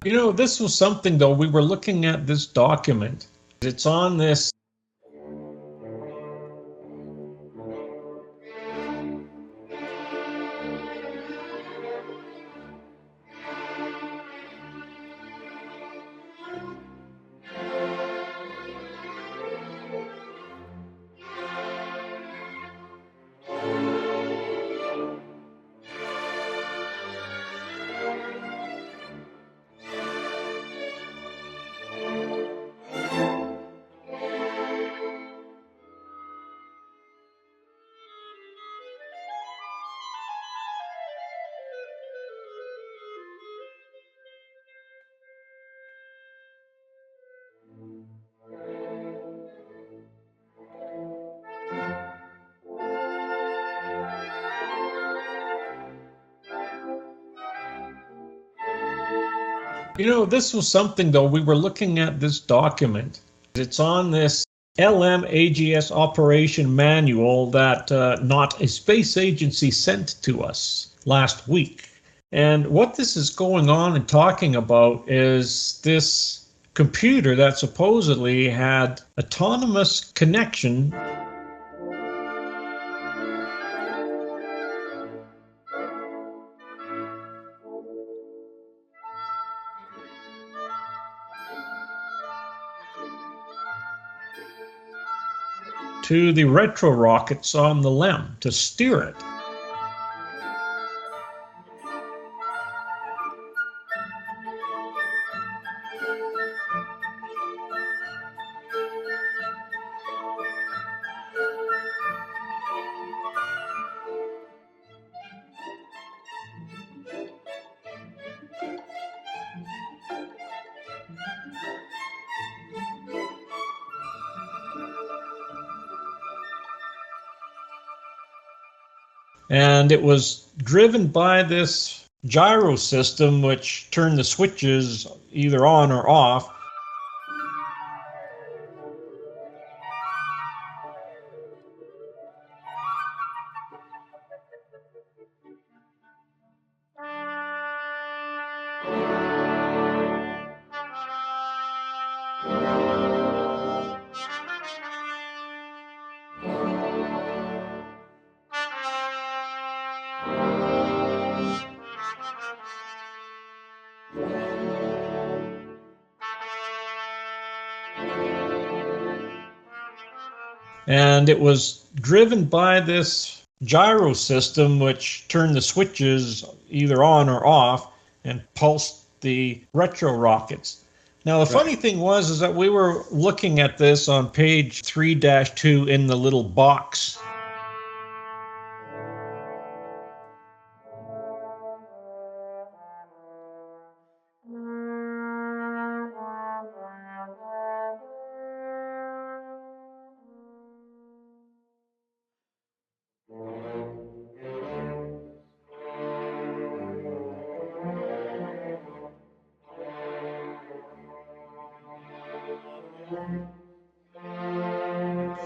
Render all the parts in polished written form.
You know, this was something, though. We were looking at this document. It's on this. You know, this was something, though. We were looking at this document. It's on this LMAGS operation manual that Not a Space Agency sent to us last week. And what this is going on and talking about is this computer that supposedly had autonomous connection to the retro rockets on the LEM to steer it. And it was driven by this gyro system, which turned the switches either on or off. And it was driven by this gyro system, which turned the switches either on or off and pulsed the retro rockets. Now, the funny thing was is that we were looking at this on page 3-2 in the little box.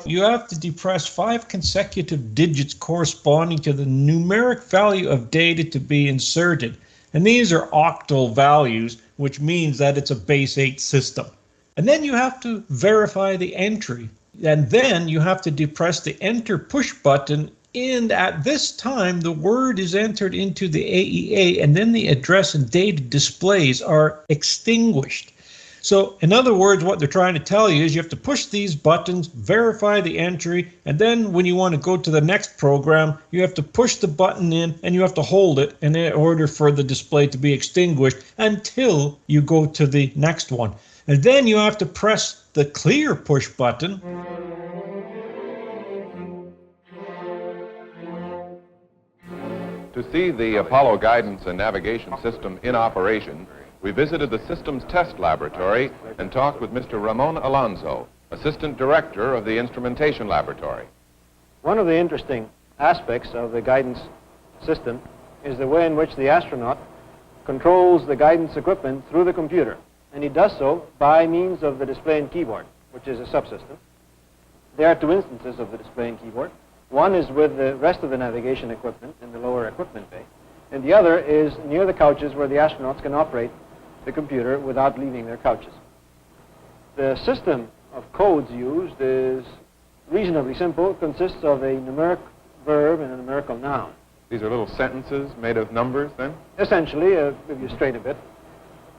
You have to depress 5 consecutive digits corresponding to the numeric value of data to be inserted. And these are octal values, which means that it's a base 8 system. And then you have to verify the entry. And then you have to depress the enter push button. And at this time, the word is entered into the AEA, and then the address and data displays are extinguished. So, in other words, what they're trying to tell you is you have to push these buttons, verify the entry, and then when you want to go to the next program, you have to push the button in and you have to hold it in order for the display to be extinguished until you go to the next one. And then you have to press the clear push button. To see the Apollo guidance and navigation system in operation, we visited the systems test laboratory and talked with Mr. Ramon Alonso, Assistant Director of the Instrumentation Laboratory. One of the interesting aspects of the guidance system is the way in which the astronaut controls the guidance equipment through the computer. And he does so by means of the display and keyboard, which is a subsystem. There are two instances of the display and keyboard. One is with the rest of the navigation equipment in the lower equipment bay, and the other is near the couches where the astronauts can operate the computer without leaving their couches. The system of codes used is reasonably simple. It consists of a numeric verb and a numerical noun. These are little sentences made of numbers, then? Essentially, if you straight a bit.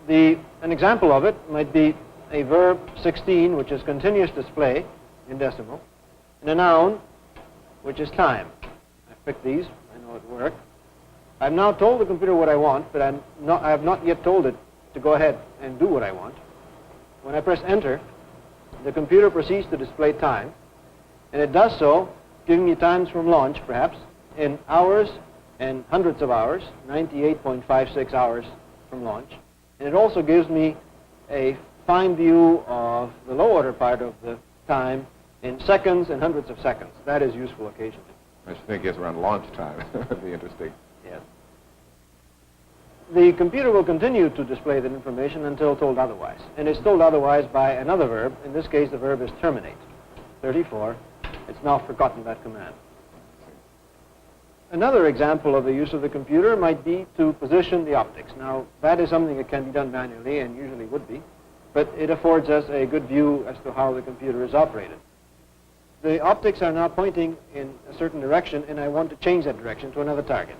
An example of it might be a verb 16, which is continuous display in decimal, and a noun, which is time. I've picked these. I know it worked. I've now told the computer what I want, but I have not yet told it to go ahead and do what I want. When I press enter, the computer proceeds to display time, and it does so, giving me times from launch, perhaps, in hours and hundreds of hours, 98.56 hours from launch. And it also gives me a fine view of the low order part of the time in seconds and hundreds of seconds. That is useful occasionally. I should think it's around launch time. That'd be interesting. Yes. The computer will continue to display that information until told otherwise. And it's told otherwise by another verb. In this case, the verb is terminate. 34. It's now forgotten that command. Another example of the use of the computer might be to position the optics. Now, that is something that can be done manually and usually would be, but it affords us a good view as to how the computer is operated. The optics are now pointing in a certain direction, and I want to change that direction to another target.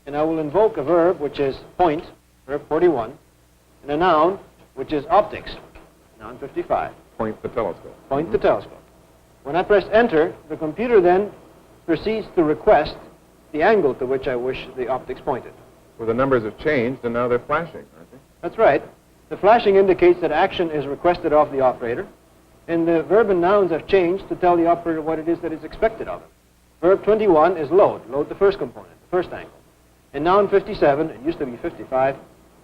And I will invoke a verb, which is point, verb 41, and a noun, which is optics, noun 55. Point the telescope. Point the telescope. When I press enter, the computer then proceeds to request the angle to which I wish the optics pointed. Well, the numbers have changed, and now they're flashing, aren't they? That's right. The flashing indicates that action is requested of the operator, and the verb and nouns have changed to tell the operator what it is that is expected of him. Verb 21 is load the first component, the first angle. And noun 57, it used to be 55,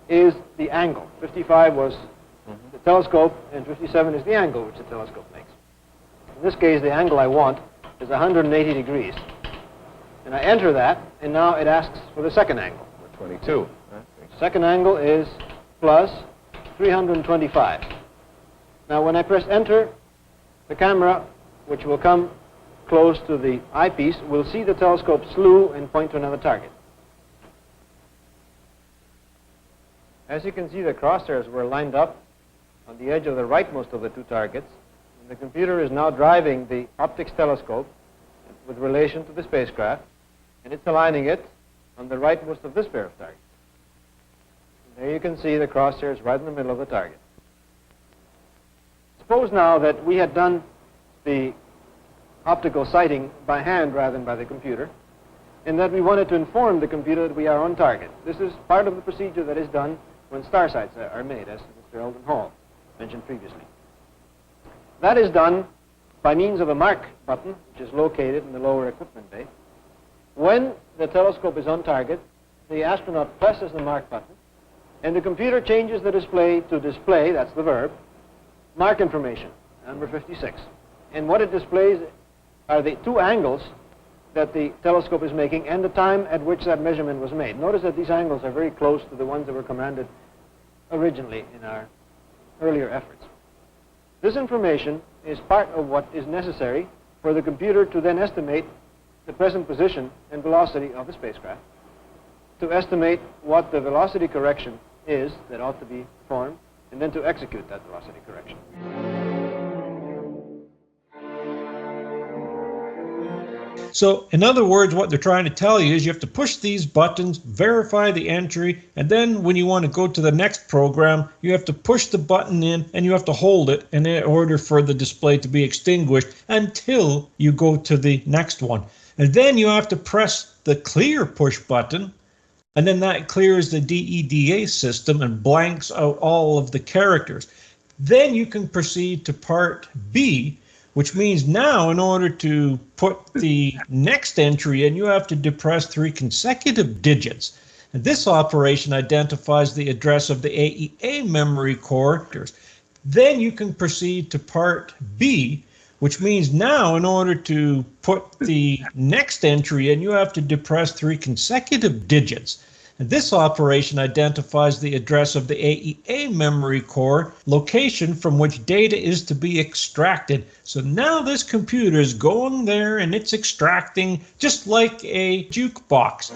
is the angle. 55 was the telescope, and 57 is the angle which the telescope makes. In this case, the angle I want is 180 degrees. And I enter that, and now it asks for the second angle. 22. Second angle is plus 325. Now, when I press enter, the camera, which will come close to the eyepiece, will see the telescope slew and point to another target. As you can see, the crosshairs were lined up on the edge of the rightmost of the two targets. And the computer is now driving the optics telescope with relation to the spacecraft, and it's aligning it on the rightmost of this pair of targets. And there you can see the crosshairs right in the middle of the target. Suppose now that we had done the optical sighting by hand rather than by the computer, and that we wanted to inform the computer that we are on target. This is part of the procedure that is done when star sights are made, as Mr. Eldon Hall mentioned previously. That is done by means of a mark button, which is located in the lower equipment bay. When the telescope is on target, the astronaut presses the mark button, and the computer changes the display to display, that's the verb, mark information, number 56. And what it displays are the two angles that the telescope is making and the time at which that measurement was made. Notice that these angles are very close to the ones that were commanded originally in our earlier efforts. This information is part of what is necessary for the computer to then estimate the present position and velocity of the spacecraft, to estimate what the velocity correction is that ought to be performed, and then to execute that velocity correction. So, in other words, what they're trying to tell you is you have to push these buttons, verify the entry, and then when you want to go to the next program, you have to push the button in and you have to hold it in order for the display to be extinguished until you go to the next one. And then you have to press the clear push button, and then that clears the DEDA system and blanks out all of the characters. Then you can proceed to part B, which means now in order to put the next entry in, you have to depress 3 consecutive digits. And this operation identifies the address of the AEA memory core. Then you can proceed to part B, which means now in order to put the next entry in, you have to depress 3 consecutive digits. And this operation identifies the address of the AEA memory core location from which data is to be extracted. So now this computer is going there and it's extracting just like a jukebox.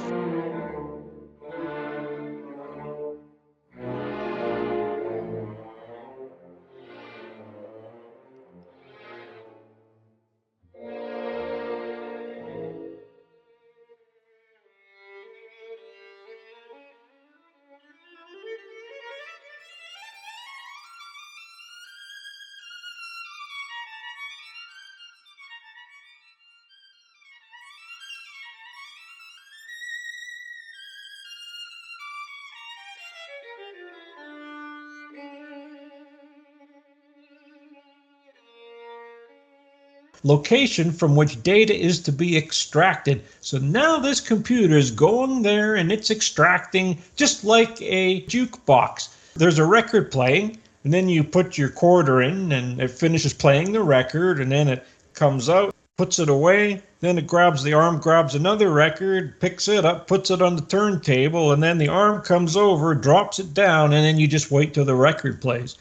Location from which data is to be extracted. So now this computer is going there and it's extracting just like a jukebox. There's a record playing, and then you put your quarter in and it finishes playing the record, and then it comes out, puts it away, then it grabs the arm, grabs another record, picks it up, puts it on the turntable, and then the arm comes over, drops it down, and then you just wait till the record plays.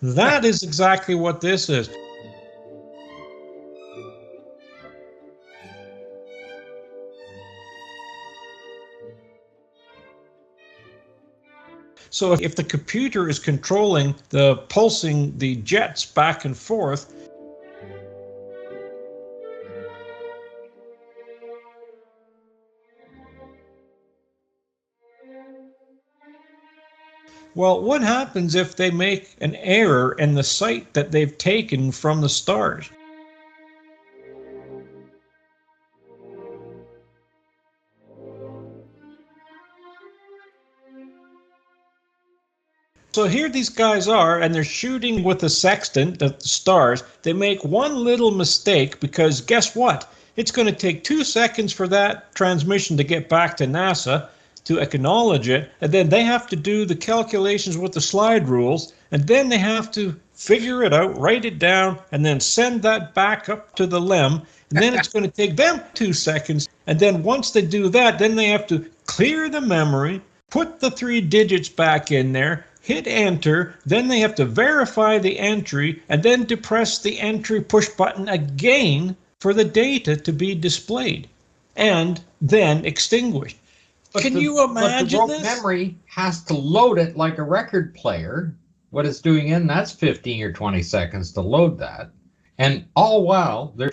That is exactly what this is. So if the computer is controlling the pulsing the jets back and forth, well, what happens if they make an error in the site that they've taken from the start? So here these guys are, and they're shooting with a sextant at the stars. They make one little mistake because guess what? It's going to take 2 seconds for that transmission to get back to NASA to acknowledge it, and then they have to do the calculations with the slide rules, and then they have to figure it out, write it down, and then send that back up to the LEM, and then it's going to take them 2 seconds, and then once they do that, then they have to clear the memory, put the 3 digits back in there, hit enter, then they have to verify the entry, and then depress the entry push button again for the data to be displayed, and then extinguished. Can you imagine but the this? memory has to load it like a record player. What it's doing in, that's 15 or 20 seconds to load that. And all while they're